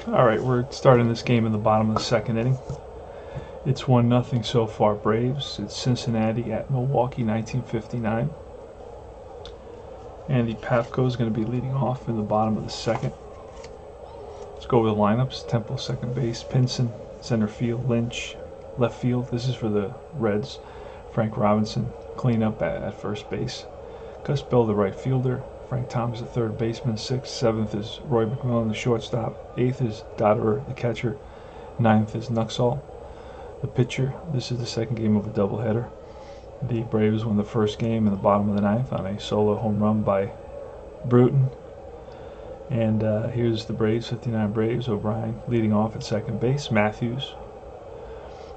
Alright, we're starting this game in the bottom of the second inning. It's 1-0 so far, Braves. It's Cincinnati at Milwaukee, 1959. Andy Pafko is going to be leading off in the bottom of the second. Let's go over the lineups. Temple, second base. Pinson, center field. Lynch, left field. This is for the Reds. Frank Robinson, cleanup at first base. Gus Bell, the right fielder. Frank Thomas, the third baseman. 6th, 7th is Roy Mcmillan, the shortstop. 8th is Dodderer, the catcher. 9th is Nuxall, the pitcher. This is the second game of a doubleheader. The Braves won the first game in the bottom of the 9th on a solo home run by Bruton. And here's the Braves, 59 Braves. O'Brien leading off at second base. Matthews,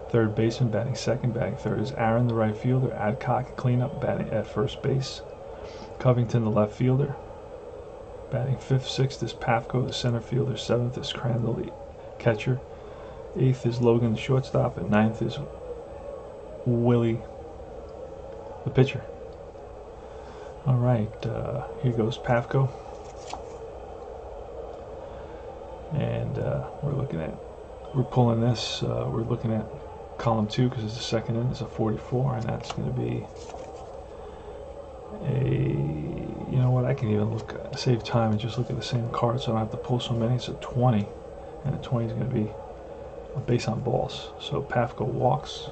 third baseman, batting second. Batting third is Aaron, the right fielder. Adcock, cleanup, batting at first base. Covington, the left fielder. Batting 5th, 6th is Pafko, the center fielder. 7th is Crandall, the catcher. 8th is Logan, the shortstop. And 9th is Willi, the pitcher. All right, here goes Pafko. And we're pulling this, we're looking at column 2 because it's the second inning. It's a 44, and that's going to be you know what, I can even save time and just look at the same card so I don't have to pull so many. It's a 20, and a 20 is going to be a base on balls. So Pafko walks.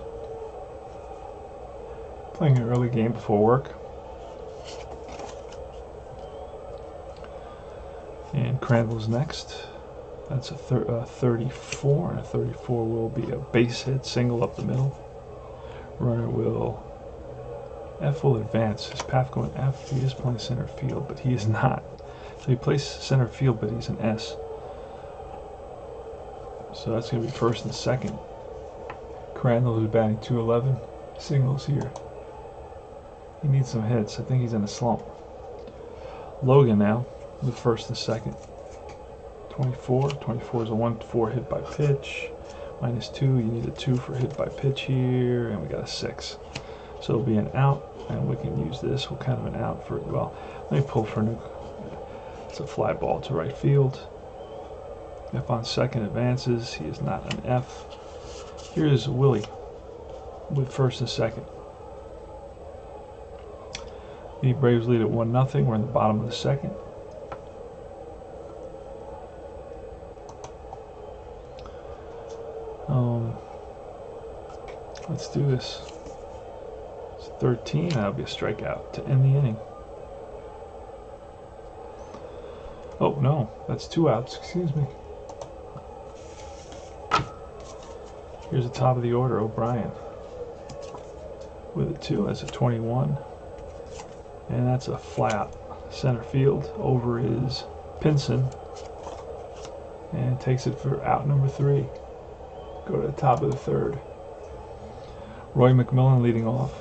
Playing an early game before work. And Crandall's next. That's a 34, and a 34 will be a base hit, single up the middle. Runner will... F will advance. Is Pafko an F? He is playing center field, but he is not. So he plays center field, but he's an S. So that's going to be first and second. Crandall, who's batting .211, singles here. He needs some hits. I think he's in a slump. Logan now with first and second. 24. 24 is a 1-4 hit by pitch. -2. You need a 2 for hit by pitch here, and we got a 6. So it'll be an out, and we can use this. What kind of an out for? Well, let me pull for Nuke. It's a fly ball to right field. F on second advances. He is not an F. Here is Willi with first and second. The Braves lead at 1-0. We're in the bottom of the second. Let's do this. It's 13. That'll be a strikeout to end the inning. Oh, no. That's 2 outs. Excuse me. Here's the top of the order. O'Brien with a 2. That's a 21. And that's a fly out. Center field. Over is Pinson. And takes it for out number 3. Go to the top of the third. Roy Mcmillan leading off.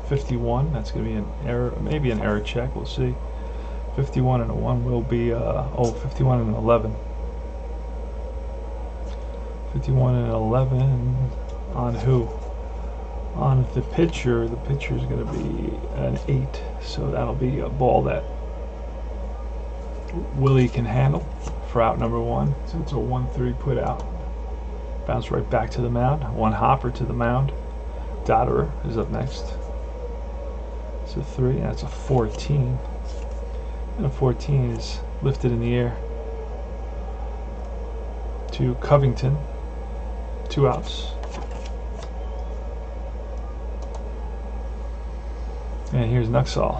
51. That's going to be an error, maybe an error check. We'll see. 51 and a 1 will be 51 and an 11. 51 and 11 on who? On the pitcher. The pitcher is going to be an 8. So that'll be a ball that Willi can handle for out number 1. So it's a 1-3 put out. Bounce right back to the mound. 1 hopper to the mound. Dodderer is up next. It's a 3. That's a 14. And a 14 is lifted in the air to Covington. 2 outs. And here's Nuxall.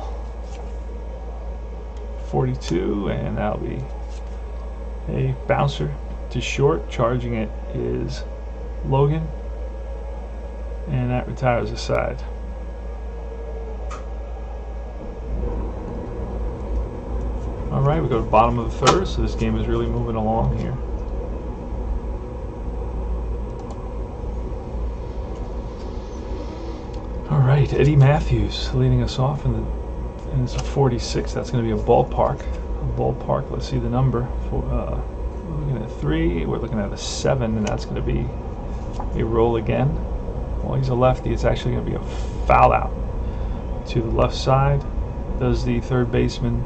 42, and that'll be a bouncer to short. Charging it is Logan, and that retires the side. All right, we go to the bottom of the third, so this game is really moving along here. All right, Eddie Matthews leading us off, and it's a 46. That's going to be a ballpark. Let's see the number. We're looking at 3. We're looking at a 7, and that's going to be a roll again. Well, he's a lefty. It's actually going to be a foul out to the left side. Does the third baseman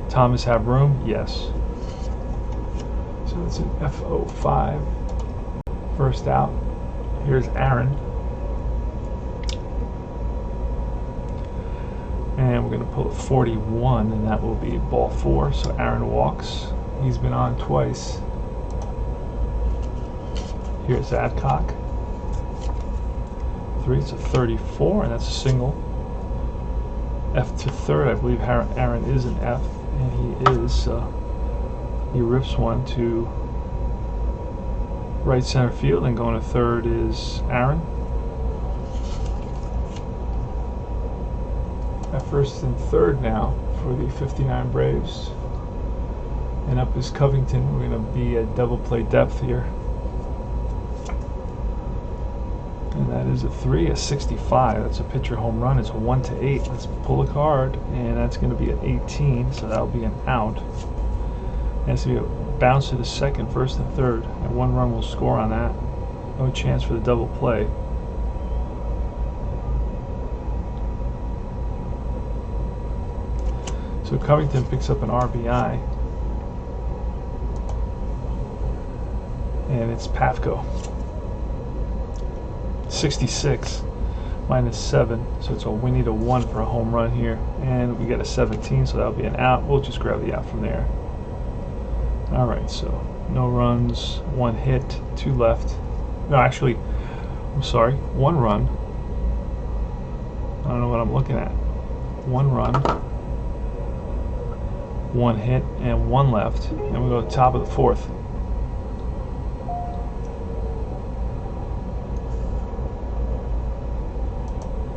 Thomas have room? Yes. So it's an F05. First out. Here's Aaron. And we're going to pull a 41, and that will be ball 4. So Aaron walks. He's been on twice. Here's Adcock. 3, it's a 34, and that's a single. F to third, I believe Aaron is an F, and he is. He rips one to right center field, and going to third is Aaron. At first and third now for the 59 Braves. And up is Covington. We're going to be at double play depth here. And that is a 3, a 65. That's a pitcher home run. It's a 1-8. Let's pull a card, and that's going to be an 18, so that'll be an out. It has to be a bounce to the second, first, and third. And 1 run will score on that. No chance for the double play. So Covington picks up an RBI. And it's Pafko. 66 minus 7. So we need a 1 for a home run here. And we get a 17, so that'll be an out. We'll just grab the out from there. Alright, so no runs, 1 hit, 2 left. No, actually, I'm sorry, 1 run. I don't know what I'm looking at. 1 run, 1 hit, and 1 left. And we go to the top of the 4th.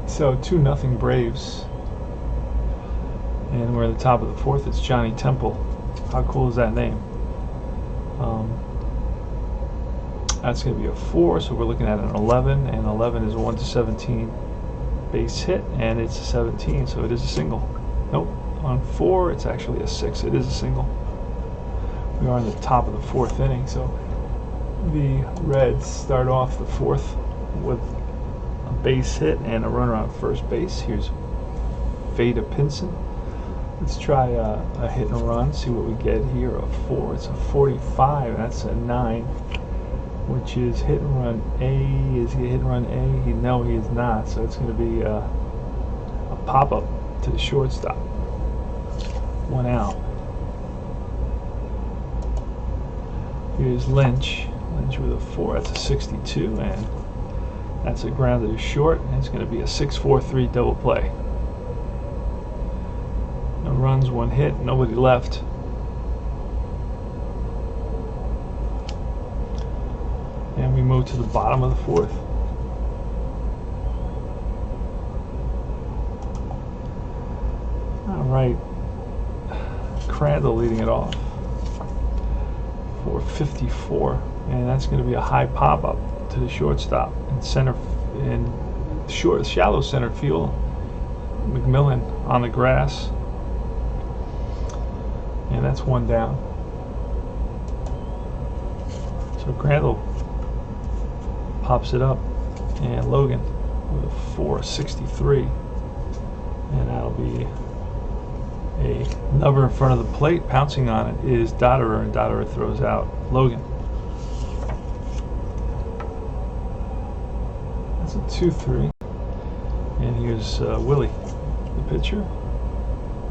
So 2-0 Braves. And we're at the top of the 4th. It's Johnny Temple. How cool is that name? That's going to be a 4, so we're looking at an 11, and 11 is a 1-17 base hit, and it's a 17, so it is a single. Nope, on 4 it's actually a 6. It is a single. We are in the top of the 4th inning, so the Reds start off the 4th with a base hit and a runner on first base. Here's Fade to Pinson. Let's try a hit and run, see what we get here. A 4, it's a 45, that's a 9. Which is hit and run A. Is he a hit and run A? No, he is not. So it's going to be a pop-up to the shortstop. 1 out. Here's Lynch. Lynch with a 4. That's a 62, and that's a grounded to short. And it's going to be a 6-4-3 double play. No runs, 1 hit, nobody left. And we move to the bottom of the 4th. All right, Crandall leading it off for 54, and that's going to be a high pop-up to the shortstop in shallow center field. Mcmillan on the grass, and that's 1 down. So Crandall pops it up, and Logan with a 463, and that'll be a number in front of the plate. Pouncing on it is Dotterer, and Dotterer throws out Logan. That's a 2-3, and here's Willi, the pitcher,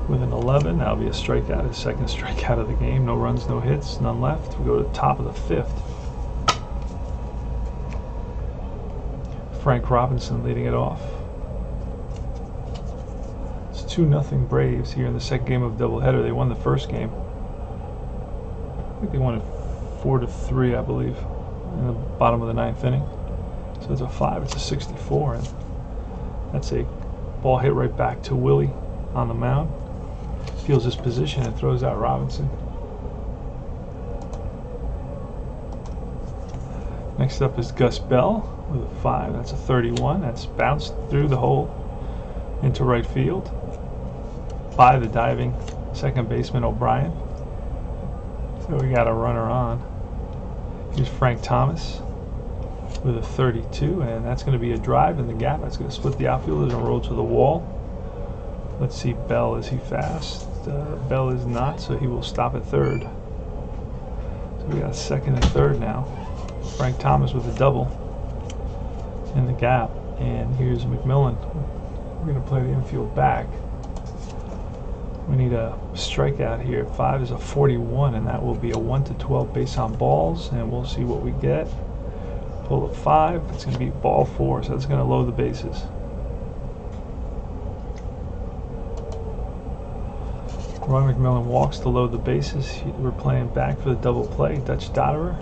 with an 11. That'll be a strikeout, his second strikeout of the game. No runs, no hits, none left. We go to the top of the 5th. Frank Robinson leading it off. It's 2-0 Braves here in the second game of doubleheader. They won the first game. I think they won it 4-3, I believe, in the bottom of the 9th inning. So it's a 5. It's a 64, and that's a ball hit right back to Willi on the mound. Feels his position and throws out Robinson. Next up is Gus Bell with a 5. That's a 31. That's bounced through the hole into right field by the diving second baseman O'Brien. So we got a runner on. Here's Frank Thomas with a 32, and that's going to be a drive in the gap. That's going to split the outfielders and roll to the wall. Let's see, Bell, is he fast? Bell is not, so he will stop at third. So we got second and third now. Frank Thomas with a double in the gap. And here's Mcmillan. We're going to play the infield back. We need a strikeout here. 5 is a 41, and that will be a 1-12 base on balls, and we'll see what we get. Pull up 5. It's going to be ball 4, so that's going to load the bases. Roy Mcmillan walks to load the bases. We're playing back for the double play. Dutch Dotterer.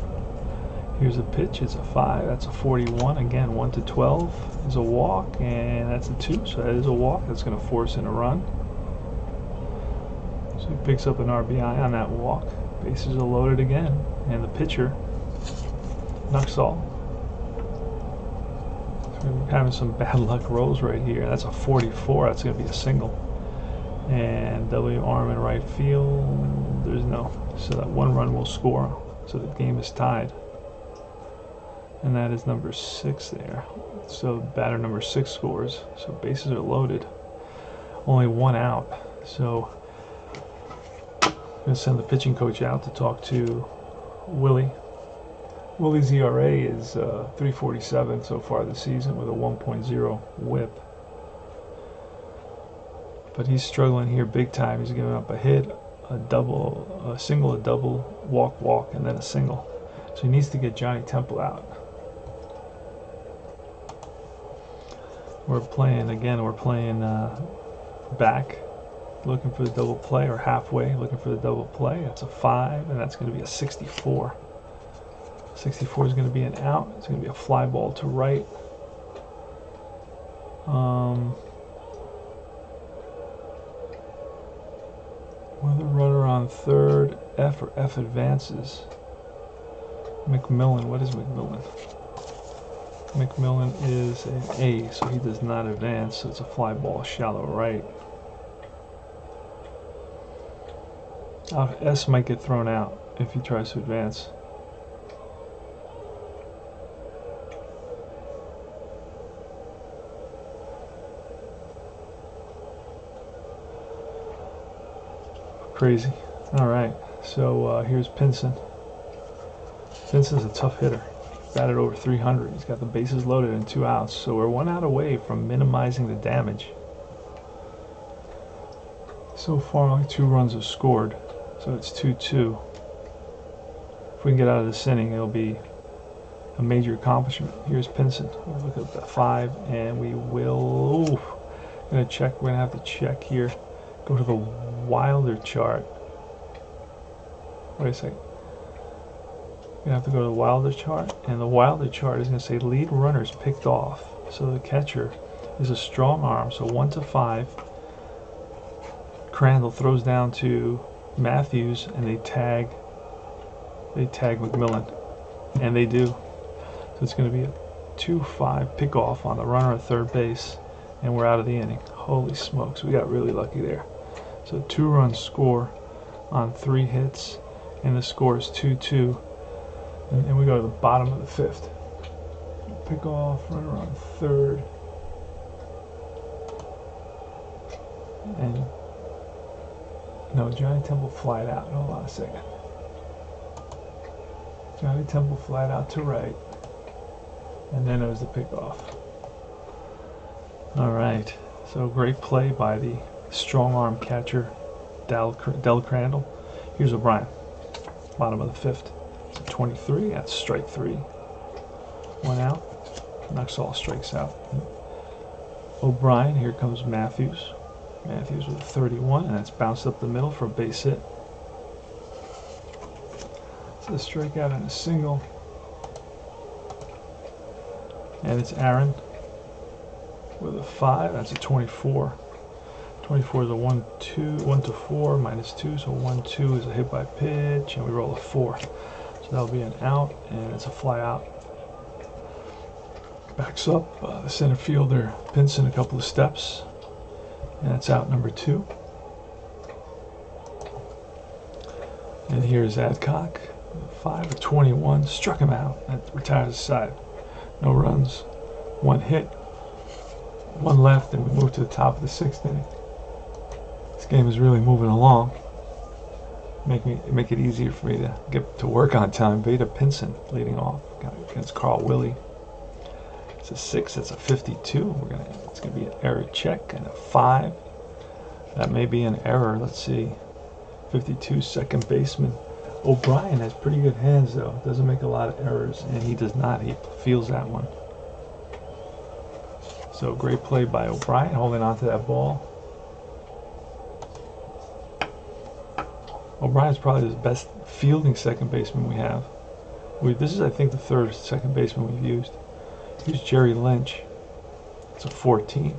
Here's a pitch. It's a 5. That's a 41. Again, 1-12 is a walk, and that's a 2. So that is a walk. That's going to force in a run. So he picks up an RBI on that walk. Bases are loaded again, and the pitcher, Nuxall. So we're having some bad luck rolls right here. That's a 44. That's going to be a single. And W. Arm in right field. There's no. So that 1 run will score. So the game is tied. And that is number 6 there. So batter number 6 scores. So bases are loaded. Only 1 out. So I'm going to send the pitching coach out to talk to Willi. Willi's ERA is 3.47 so far this season with a 1.0 whip. But he's struggling here big time. He's giving up a hit, a double, a single, a double, walk, and then a single. So he needs to get Johnny Temple out. We're playing back, looking for the double play, or halfway, looking for the double play. That's a 5, and that's going to be a 64. 64 is going to be an out. It's going to be a fly ball to right. With a runner on third, F or F advances. Mcmillan, what is Mcmillan? Mcmillan is an A, so he does not advance, so it's a fly ball, shallow right. S might get thrown out if he tries to advance. Crazy. All right, so here's Pinson. Pinson's a tough hitter. Batted over 300. He's got the bases loaded and 2 outs. So we're 1 out away from minimizing the damage. So far, only 2 runs have scored. So it's 2-2. If we can get out of this inning, it'll be a major accomplishment. Here's Pinson. We'll look at the 5, and we will. We're gonna have to check here. Go to the Wilder chart. Wait a second. You have to go to the Wilder chart, and the Wilder chart is going to say lead runners picked off. So the catcher is a strong arm, so 1-5. Crandall throws down to Matthews, and they tag Mcmillan, and they do. So it's going to be a 2-5 pickoff on the runner at third base, and we're out of the inning. Holy smokes, we got really lucky there. So 2 runs score on 3 hits, and the score is 2-2. And we go to the bottom of the 5th. Pick off, runner on third. And no, Johnny Temple flied out. Hold on a second. Johnny Temple flied out to right. And then it was the pickoff. All right. So great play by the strong arm catcher, Del Crandall. Here's O'Brien. Bottom of the 5th. 23, that's strike 3. 1 out. Nuxall strikes out. O'Brien, here comes Matthews. Matthews with a 31, and that's bounced up the middle for a base hit. So a strikeout and a single. And it's Aaron with a 5, that's a 24. 24 is a 1-4 minus 2, so 1-2 is a hit by pitch, and we roll a 4. That'll be an out, and it's a fly out. Backs up the center fielder, Pinson, a couple of steps, and it's out number 2. And here's Adcock, 5 of 21, struck him out. That retires the side. No runs, 1 hit, 1 left, and we move to the top of the 6th inning. This game is really moving along. make it easier for me to get to work on time. Beta Pinson leading off against Willi. It's a 6. That's a 52. It's gonna be an error check and a 5. That may be an error. Let's see. 52, second baseman. O'Brien has pretty good hands though. Doesn't make a lot of errors, and he does not. He feels that one. So great play by O'Brien, holding on to that ball. O'Brien's probably the best fielding second baseman we have. This is, I think, the third second baseman we've used. Here's Jerry Lynch. It's a 14,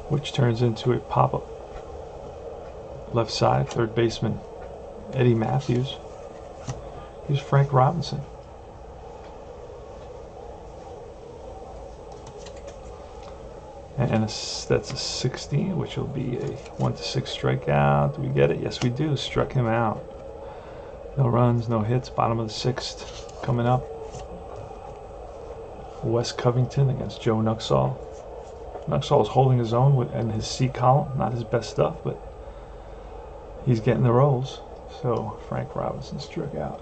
which turns into a pop-up. Left side, third baseman Eddie Matthews. Here's Frank Robinson. And that's a 16, which will be a 1-6 strikeout. Do we get it? Yes, we do. Struck him out. No runs, no hits. Bottom of the 6th coming up. Wes Covington against Joe Nuxall. Nuxall is holding his own in his C column. Not his best stuff, but he's getting the rolls. So Frank Robinson struck out.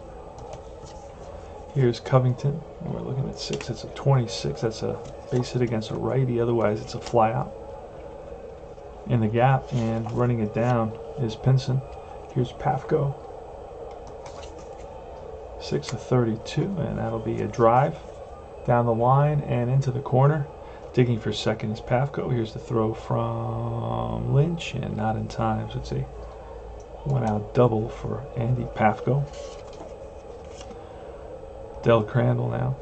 Here's Covington. And we're looking at 6. It's a 26. That's a base hit against a righty. Otherwise, it's a fly out in the gap. And running it down is Pinson. Here's Pafko. 6 of 32, and that'll be a drive down the line and into the corner. Digging for second is Pafko. Here's the throw from Lynch, and not in time. So it's a one-out double for Andy Pafko. Del Crandall now.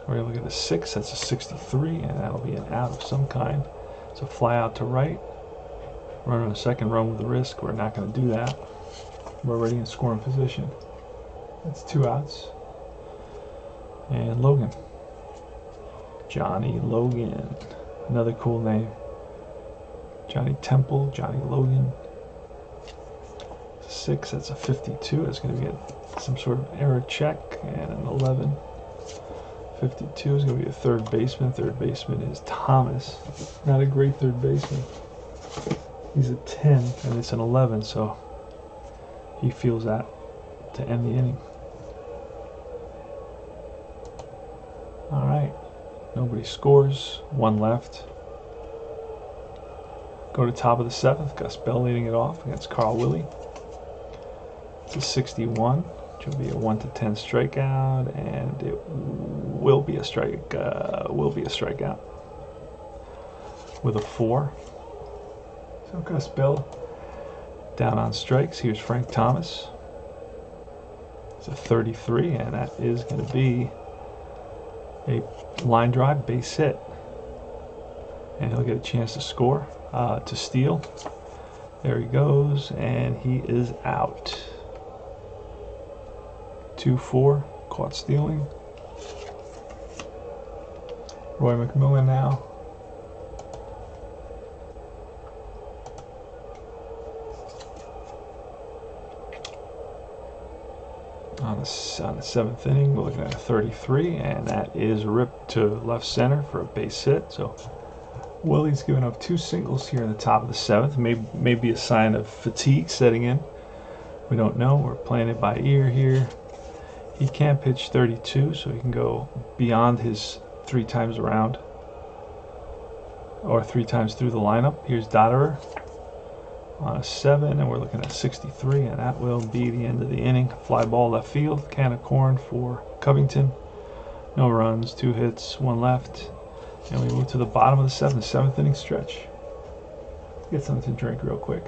We're going to look at a 6. That's a 63, and that'll be an out of some kind. It's a fly out to right. Running a second run with the risk. We're not going to do that. We're already in scoring position. That's 2 outs. And Logan. Johnny Logan. Another cool name. Johnny Temple, Johnny Logan. 6, that's a 52. That's going to be some sort of error check. And an 11. 52 is going to be a third baseman. Third baseman is Thomas. Not a great third baseman. He's a 10, and it's an 11, so he feels that to end the inning. All right. Nobody scores. 1 left. Go to top of the 7th. Gus Bell leading it off against Willi. It's a 61, which will be a 1-10 strikeout, and it will be a strikeout with a 4. So Gus Bell down on strikes. Here's Frank Thomas. It's a 33, and that is going to be a line drive, base hit, and he'll get a chance to score, to steal. There he goes, and he is out. 2-4, caught stealing. Roy Mcmillan now. On the 7th inning, we're looking at a 33, and that is ripped to left center for a base hit. So Willi's giving up 2 singles here in the top of the 7th. May be a sign of fatigue setting in. We don't know. We're playing it by ear here. He can't pitch 32, so he can go beyond his 3 times around, or 3 times through the lineup. Here's Dotterer on a 7, and we're looking at 63, and that will be the end of the inning. Fly ball left field, can of corn for Covington. No runs, 2 hits, 1 left, and we move to the bottom of the 7th inning stretch. Get something to drink real quick.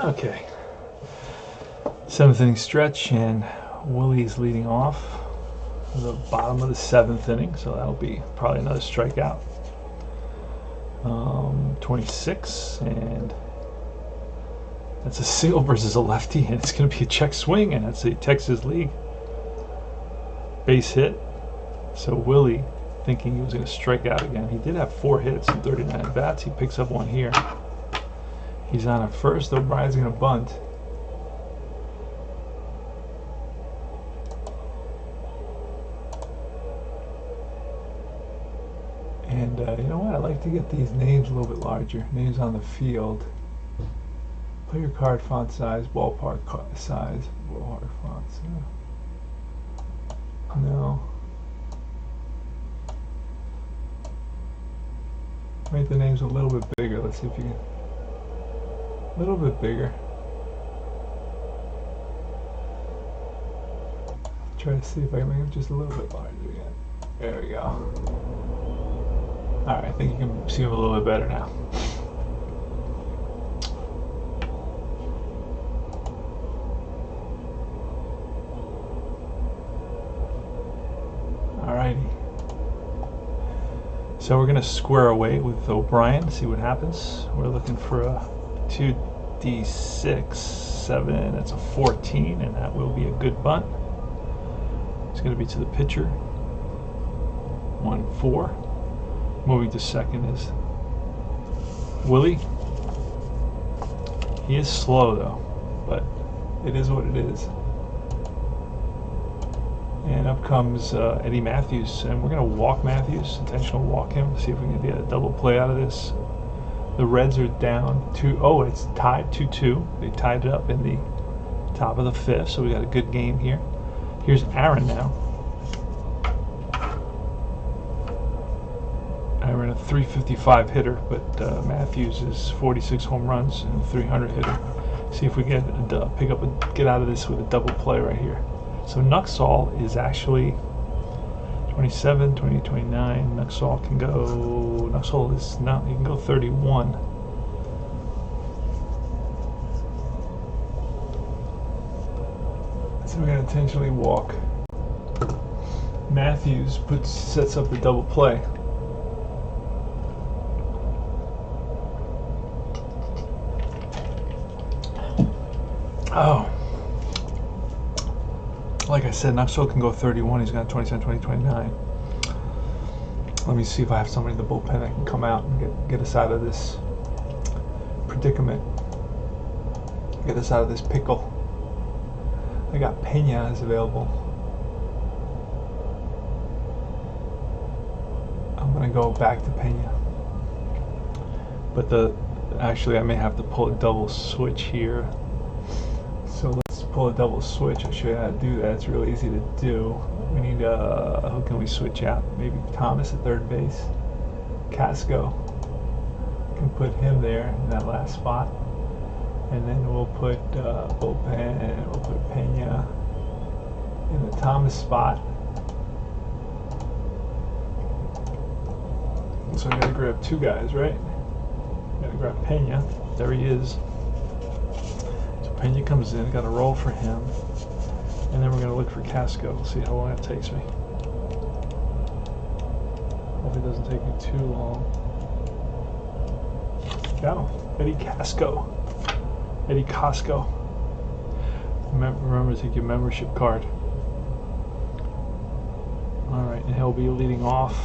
Okay, 7th inning stretch, and Willi's leading off the bottom of the 7th inning, so that'll be probably another strikeout. 26, and that's a single versus a lefty, and it's going to be a check swing, and that's a Texas League base hit. So Willi, thinking he was going to strike out again, he did have 4 hits and 39 at bats. He picks up 1 here. He's on at first. O'Brien's going to bunt. And you know what? I like like to get these names a little bit larger. Names on the field. Player card font size, ballpark size, ballpark font size. No. Make the names a little bit bigger. Let's see if you can. A little bit bigger. Try to see if I can make them just a little bit larger again. There we go. Alright, I think you can see them a little bit better now. Alrighty. So we're going to square away with O'Brien, see what happens. We're looking for a 2d6, 7, that's a 14, and that will be a good bunt. It's going to be to the pitcher. 1-4. Moving to second is Willi. He is slow though, but it is what it is. And up comes Eddie Matthews, and we're going to walk Matthews, intentional walk him, see if we can get a double play out of this. The Reds are down 2. Oh, it's tied 2-2. They tied it up in the top of the 5th, so we got a good game here. Here's Aaron now. Aaron, a 355 hitter, but Matthews is 46 home runs and 300 hitter. See if we get get out of this with a double play right here. So Nuxall is actually 27, 20, 29. Nuxall can go. Nuxall is not. He can go 31. So we're gonna intentionally walk. Matthews sets up the double play. Oh. Like I said, Nuxall can go 31. He's got 27, 20, 29. Let me see if I have somebody in the bullpen that can come out and get us out of this predicament. Get us out of this pickle. I got Pena is available. I'm gonna go back to Pena. But actually I may have to pull a double switch here. So let's pull a double switch. I'll show you how to do that. It's really easy to do. We need who can we switch out? Maybe Thomas at third base. Casco. Can put him there in that last spot. And then we'll put bullpen, we'll put Pena in the Thomas spot. So I gotta grab 2 guys, right? Gotta grab Pena. There he is. So Pena comes in, gotta roll for him. And then we're gonna look for Casco. We'll see how long it takes me. Hope it doesn't take me too long. Got him. Eddie Casco. Eddie Casco. Remember to take your membership card. Alright, and he'll be leading off.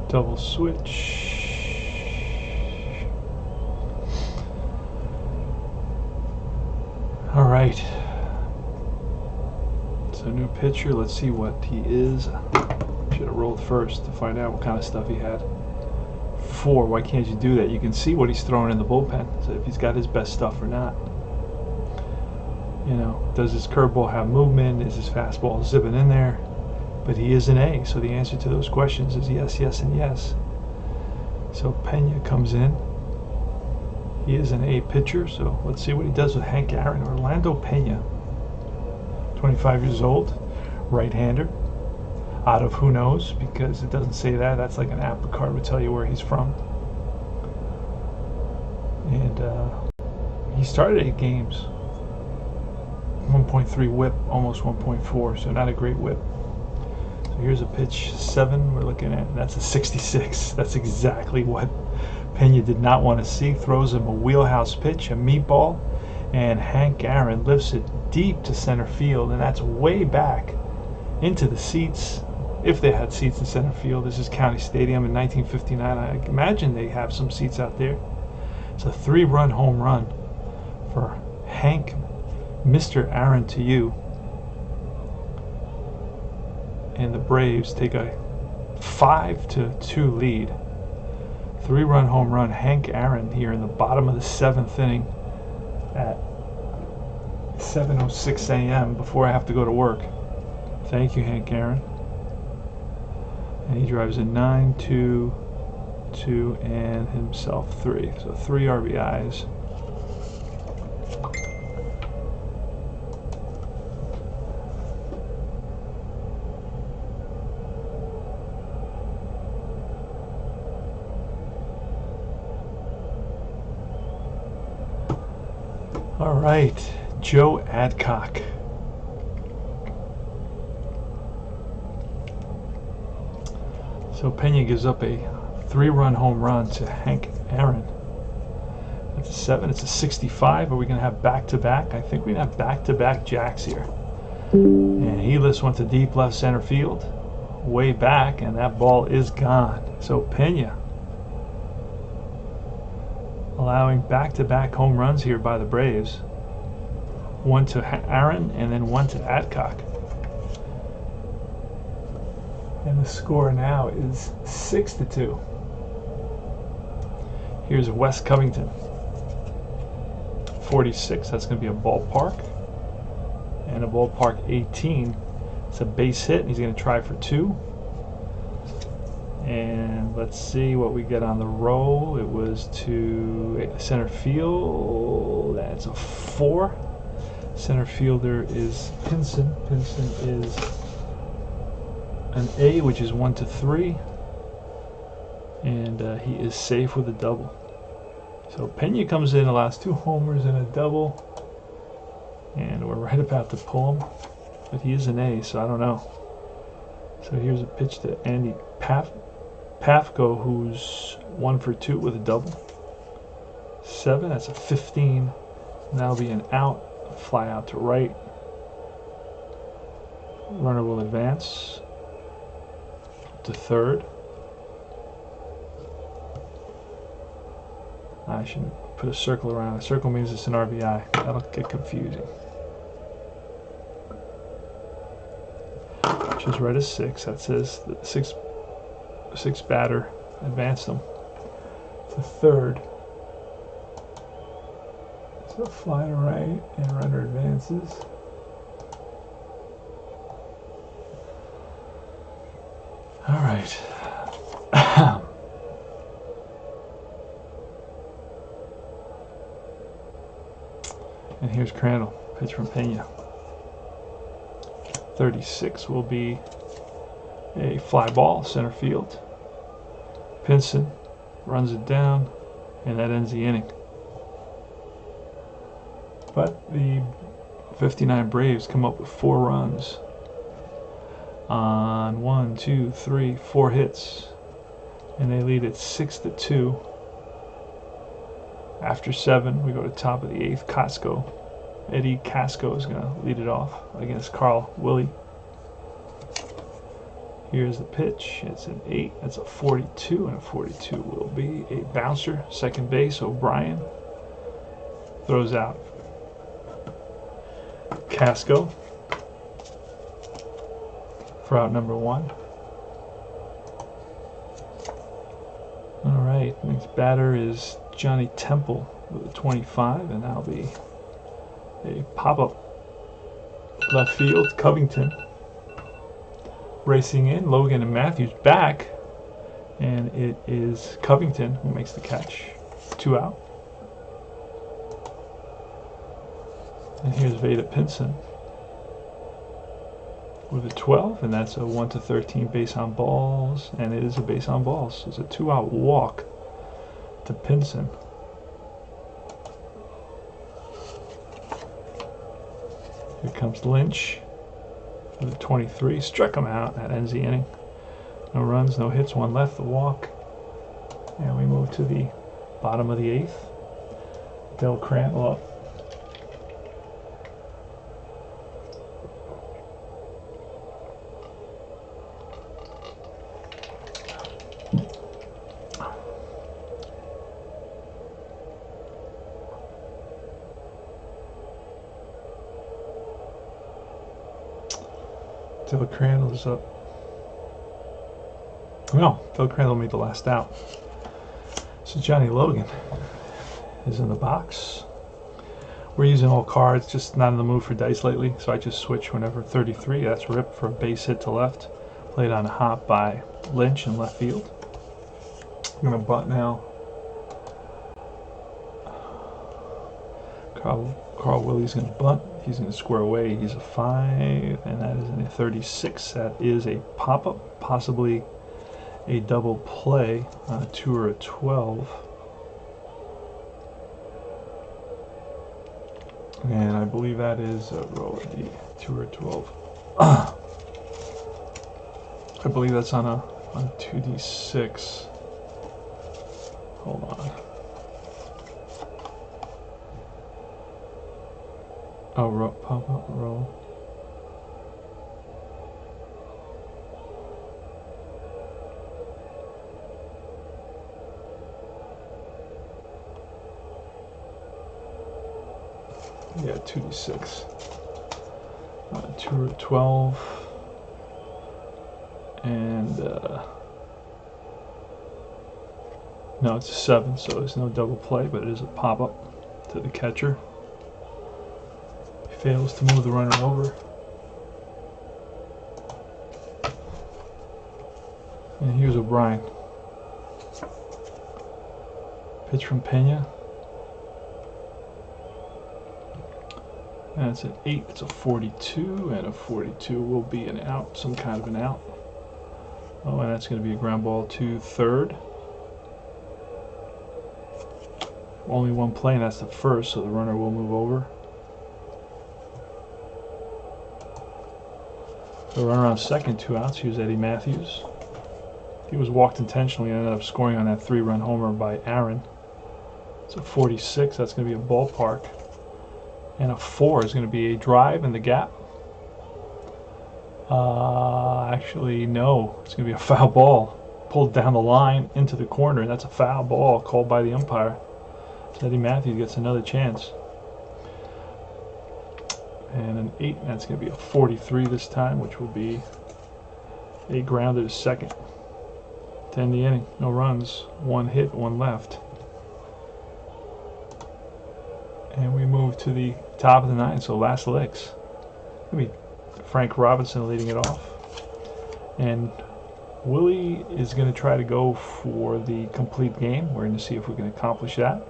Double switch. Alright. So new pitcher, let's see what he is. Should have rolled first to find out what kind of stuff he had. 4, why can't you do that? You can see what he's throwing in the bullpen, so if he's got his best stuff or not. You know, does his curveball have movement? Is his fastball zipping in there? But he is an A, so the answer to those questions is yes, yes, and yes. So Pena comes in. He is an A pitcher, so let's see what he does with Hank Aaron. Orlando Pena, 25 years old, right-hander. Out of who knows, because it doesn't say that. That's like an app card would tell you where he's from. And he started 8 games. 1.3 whip, almost 1.4, so not a great whip. So here's a pitch 7 we're looking at. That's a 66. That's exactly what Pena did not want to see. Throws him a wheelhouse pitch, a meatball, and Hank Aaron lifts it deep to center field, and that's way back into the seats, if they had seats in center field. This is County Stadium in 1959. I imagine they have some seats out there. It's a 3-run home run for Hank Mr. Aaron to you. And the Braves take a 5-2 lead. 3-run home run, Hank Aaron, here in the bottom of the 7th inning at 7:06 a.m. before I have to go to work. Thank you, Hank Aaron. And he drives a 9-2, 2, and himself 3. So 3 RBIs. All right, Joe Adcock. So Pena gives up a 3-run home run to Hank Aaron. That's a 7. It's a 65. Are we going to have back-to-back? I think we're going to have back-to-back jacks here. And he lifts one to deep left center field, way back, and that ball is gone. So Pena allowing back-to-back home runs here by the Braves. One to Aaron and then one to Adcock. And the score now is 6-2. Here's Wes Covington. 46, that's going to be a ballpark. And a ballpark 18. It's a base hit, and he's going to try for 2. And let's see what we get on the roll. It was to center field. That's a 4. Center fielder is Pinson. Pinson is an A, which is 1-3. And he is safe with a double. So Pena comes in, allows 2 homers and a double. And we're right about to pull him. But he is an A, so I don't know. So here's a pitch to Andy Pafko, who's 1 for 2 with a double. 7, that's a 15. And that'll be an out. Fly out to right. Runner will advance to third. I should put a circle around. A circle means it's an RBI. That'll get confusing. Which is right as 6. That says the six batter advanced them to third. So fly to right and runner advances. All right. And here's Crandall, pitch from Pena. 36 will be a fly ball, center field. Pinson runs it down, and that ends the inning. But the 59 Braves come up with 4 runs on 1, 2, 3, 4 hits, and they lead it 6-2. After 7, we go to top of the 8th. Casco, Eddie Casco is going to lead it off against Willi. Here's the pitch. It's an 8. That's a 42, and a 42 will be a bouncer. Second base, O'Brien throws out Casco for out number 1. All right, next batter is Johnny Temple with a 25, and that'll be a pop-up left field. Covington racing in. Logan and Matthews back, and it is Covington who makes the catch. 2 out. And here's Veda Pinson with a 12, and that's a 1-13 base on balls, and it is a base on balls. It's a 2-out walk to Pinson. Here comes Lynch with a 23. Struck him out. That ends the inning. No runs, no hits, 1 left, the walk. And we move to the bottom of the 8th. Del Crandall up. Phil Crandall's up. No, Phil Crandall made the last out. So Johnny Logan is in the box. We're using all cards, just not in the mood for dice lately, so I just switch whenever. 33, that's ripped for a base hit to left. Played on a hop by Lynch in left field. I'm going to butt now. Carl Willie's going to bunt. He's going to square away. He's a 5, and that is a 36. That is a pop-up, possibly a double play on a 2 or a 12. And I believe that is a roll of the 2 or 12. I believe that's on a 2d6. Hold on. Oh, pop up roll. Yeah, 2d6. 2 or 12. And, no, it's a 7, so there's no double play, but it is a pop-up to the catcher. He fails to move the runner over. And here's O'Brien. Pitch from Pena. That's an 8, it's a 42, and a 42 will be an out, some kind of an out. Oh, and that's going to be a ground ball to third. Only one play, and that's the first, so the runner will move over. The runner on second, 2 outs. Here's Eddie Matthews. He was walked intentionally and ended up scoring on that 3-run homer by Aaron. It's a 46, that's going to be a ballpark. And a 4 is going to be a drive in the gap. Actually, no. It's going to be a foul ball. Pulled down the line into the corner, and that's a foul ball called by the umpire. So Eddie Matthews gets another chance. And an 8, and that's going to be a 43 this time, which will be a grounder to second. To end the inning. No runs. 1 hit, 1 left. And we move to the top of the 9th, so last licks. It'll be Frank Robinson leading it off. And Willi is going to try to go for the complete game. We're going to see if we can accomplish that.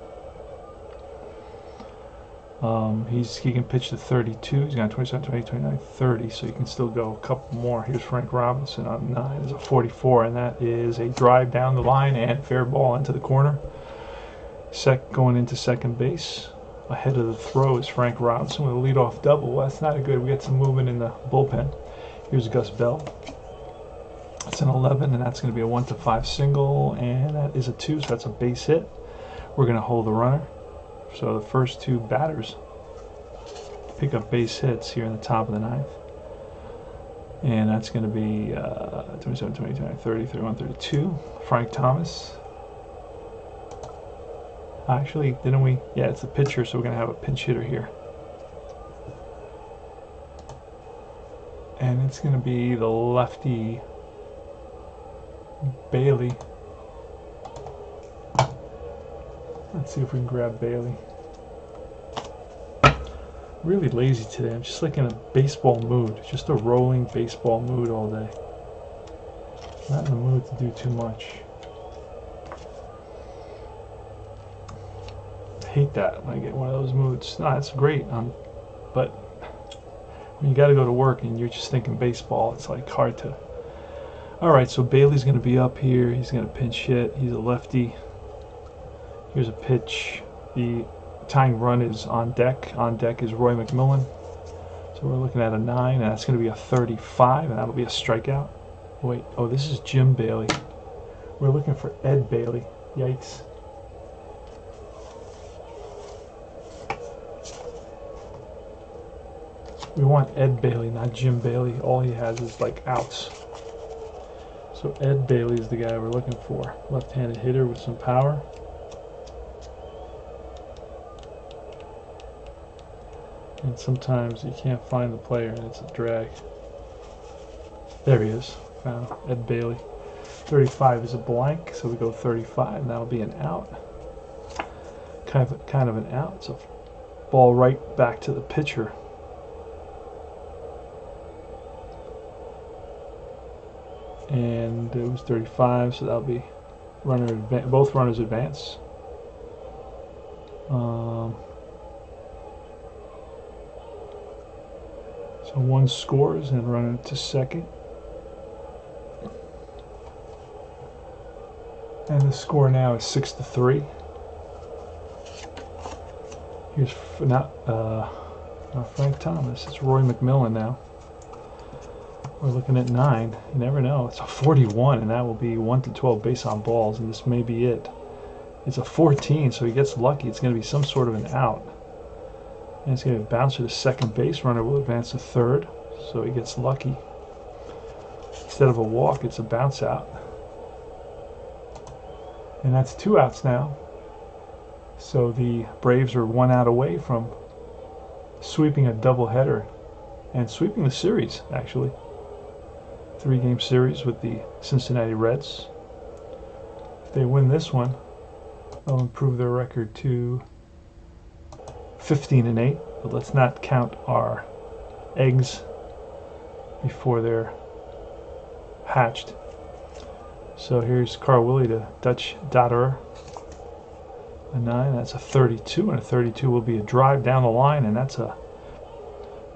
He can pitch to 32. He's got 27, 28, 29, 30, so he can still go a couple more. Here's Frank Robinson on 9. Is a 44, and that is a drive down the line and fair ball into the corner. Going into second base. Ahead of the throw is Frank Robinson with a leadoff double. Well, that's not good. We get some movement in the bullpen. Here's Gus Bell. That's an 11, and that's going to be a 1-5 single, and that is a 2, so that's a base hit. We're going to hold the runner. So the first 2 batters pick up base hits here in the top of the 9th. And that's going to be 27, 29, 30, 31, 32. Frank Thomas. Actually, didn't we? Yeah, it's the pitcher, so we're going to have a pinch hitter here. And it's going to be the lefty Bailey. Let's see if we can grab Bailey. Really lazy today. I'm just like in a baseball mood. Just a rolling baseball mood all day. Not in the mood to do too much. Hate that when I get one of those moods. No, that's great. But when you got to go to work and you're just thinking baseball, it's like hard to. All right, so Bailey's going to be up here. He's going to pinch hit. He's a lefty. Here's a pitch. The tying run is on deck. On deck is Roy Mcmillan. So we're looking at a 9, and that's going to be a 35, and that'll be a strikeout. Wait, oh, this is Jim Bailey. We're looking for Ed Bailey. Yikes. We want Ed Bailey, not Jim Bailey. All he has is like outs. So Ed Bailey is the guy we're looking for. Left-handed hitter with some power. And sometimes you can't find the player and it's a drag. There he is. Found Ed Bailey. 35 is a blank, so we go 35, and that'll be an out. Kind of an out. It's a ball right back to the pitcher. And it was 35, so that'll be both runners advance. So one scores and runner to second. And the score now is 6-3. Here's not Frank Thomas. It's Roy Mcmillan now. We're looking at 9. You never know. It's a 41, and that will be 1 to 12 base on balls, and this may be it. It's a 14, so he gets lucky. It's going to be some sort of an out. And it's going to bounce to the second base. Runner will advance to third, so he gets lucky. Instead of a walk, it's a bounce out. And that's 2 outs now. So the Braves are 1 out away from sweeping a doubleheader and sweeping the series, actually. 3-game series with the Cincinnati Reds. If they win this one, they'll improve their record to 15-8. But let's not count our eggs before they're hatched. So here's Carl Willi to Dutch Dotterer. A 9, that's a 32, and a 32 will be a drive down the line, and that's a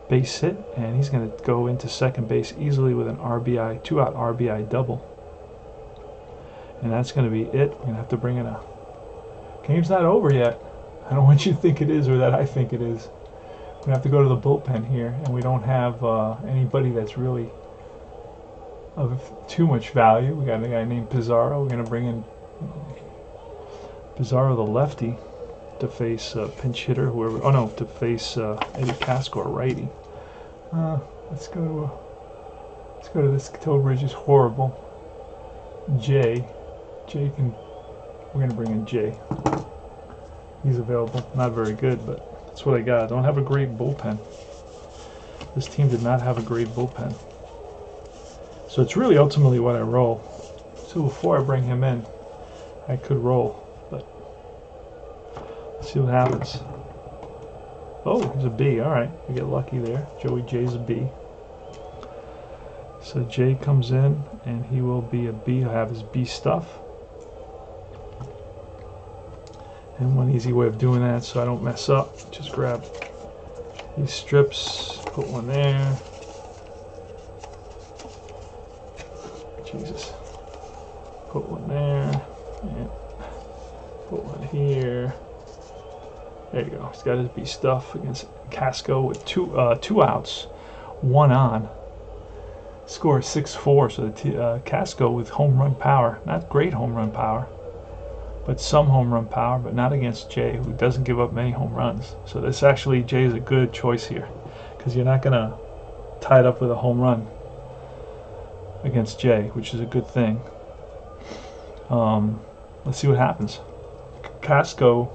base hit, and he's going to go into second base easily with an RBI, 2-out RBI double. And that's going to be it. We're going to have to bring in a... Game's not over yet. I don't want you to think it is or that I think it is. We're going to have to go to the bullpen here, and we don't have anybody that's really of too much value. We got a guy named Pizarro. We're going to bring in Pizarro, the lefty, to face pinch hitter, whoever. Oh no, to face Eddie Casco, righty. Let's go to this. Toadbridge is horrible. Jay can. We're going to bring in Jay. He's available. Not very good, but that's what I got. I don't have a great bullpen. This team did not have a great bullpen. So it's really ultimately what I roll. So before I bring him in, I could roll, but let's see what happens. Oh, there's a B. All right, we get lucky there. Joey J's a B. So Jay comes in, and he will be a B. He'll have his B stuff. And one easy way of doing that so I don't mess up, just grab these strips, put one there. Jesus. Put one there. And put one here. There you go. He's got his B stuff against Casco with two outs, 1 on. Score 6-4. So the Casco with home run power. Not great home run power, but some home run power, but not against Jay, who doesn't give up many home runs. So this actually, Jay is a good choice here, because you're not going to tie it up with a home run against Jay, which is a good thing. Let's see what happens. Casco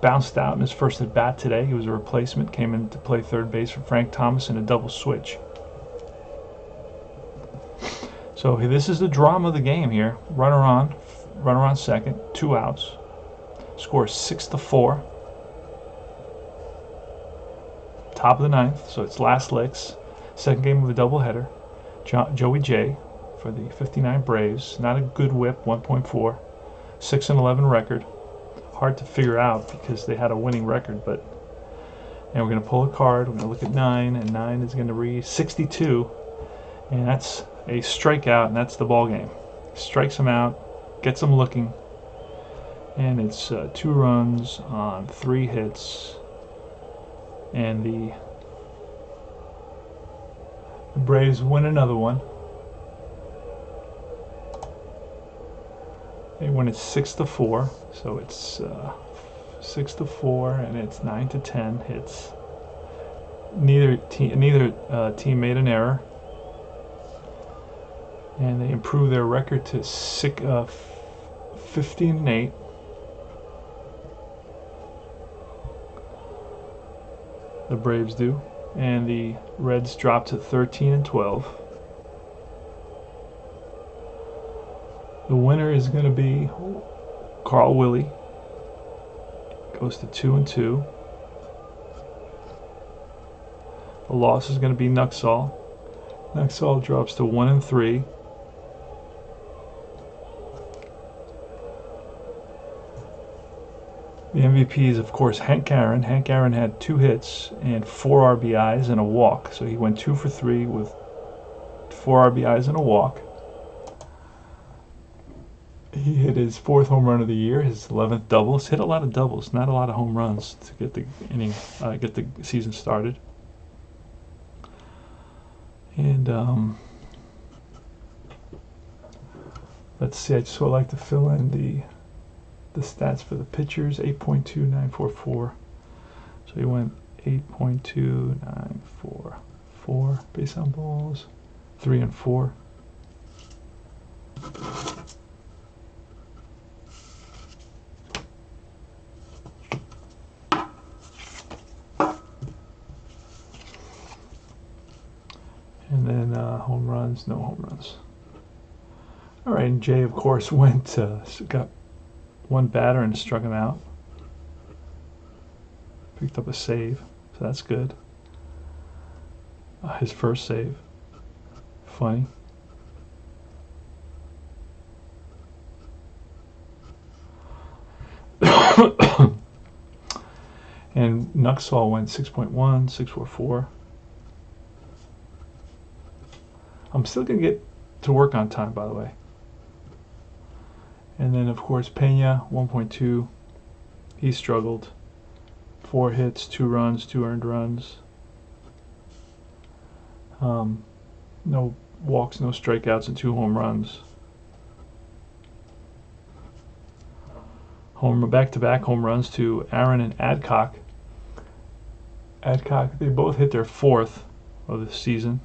bounced out in his first at bat today. He was a replacement, came in to play third base for Frank Thomas in a double switch. So this is the drama of the game here. Runner on second, 2 outs. Score 6-4. Top of the 9th, so it's last licks. Second game of a doubleheader. Joey J for the 59 Braves. Not a good whip, 1.4. 6-11 record. Hard to figure out because they had a winning record, and we're going to pull a card. We're going to look at 9, and 9 is going to read 62, and that's a strikeout, and that's the ball game. Strikes him out, gets him looking, and it's 2 runs on 3 hits, and the Braves win another one. They win it 6-4, so it's 6-4, and it's 9-10 hits. Neither team made an error, and they improve their record to 15-8. The Braves do, and the Reds drop to 13-12. The winner is going to be Carl Willi. Goes to 2-2. The loss is going to be Nuxall. Nuxall drops to 1-3. The MVP is, of course, Hank Aaron. Hank Aaron had 2 hits and 4 RBIs and a walk. So he went 2 for 3 with 4 RBIs and a walk. He hit his 4th home run of the year, his 11th double. He's hit a lot of doubles, not a lot of home runs to get the season started. And let's see. I just would like to fill in the stats for the pitchers. 8.2944. So he went 8.2944 base on balls, 3 and 4. And then home runs, no home runs. All right, and Jay, of course, got 1 batter and struck him out. Picked up a save, so that's good. His first save. Funny. And Nuxall went 6.1, 644. I'm still going to get to work on time, by the way. And then, of course, Pena, 1.2. He struggled. 4 hits, 2 runs, 2 earned runs. No walks, no strikeouts, and 2 home runs. Back-to-back home runs to Aaron and Adcock. Adcock, they both hit their 4th of the season.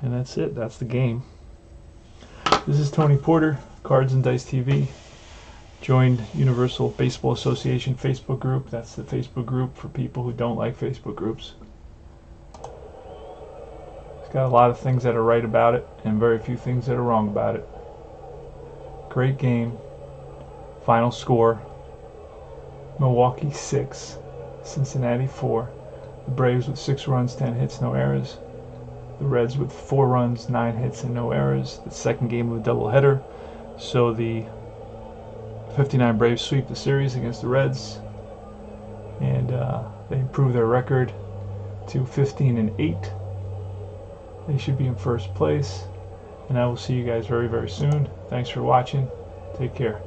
And that's it. That's the game. This is Tony Porter, Cards and Dice TV. Joined Universal Baseball Association Facebook group. That's the Facebook group for people who don't like Facebook groups. It's got a lot of things that are right about it and very few things that are wrong about it. Great game. Final score: Milwaukee 6, Cincinnati 4. The Braves with 6 runs, 10 hits, no errors. The Reds with 4 runs, 9 hits, and no errors. The second game of a doubleheader. So the 59 Braves sweep the series against the Reds, and they improve their record to 15-8. They should be in first place, and I will see you guys very, very soon. Thanks for watching. Take care.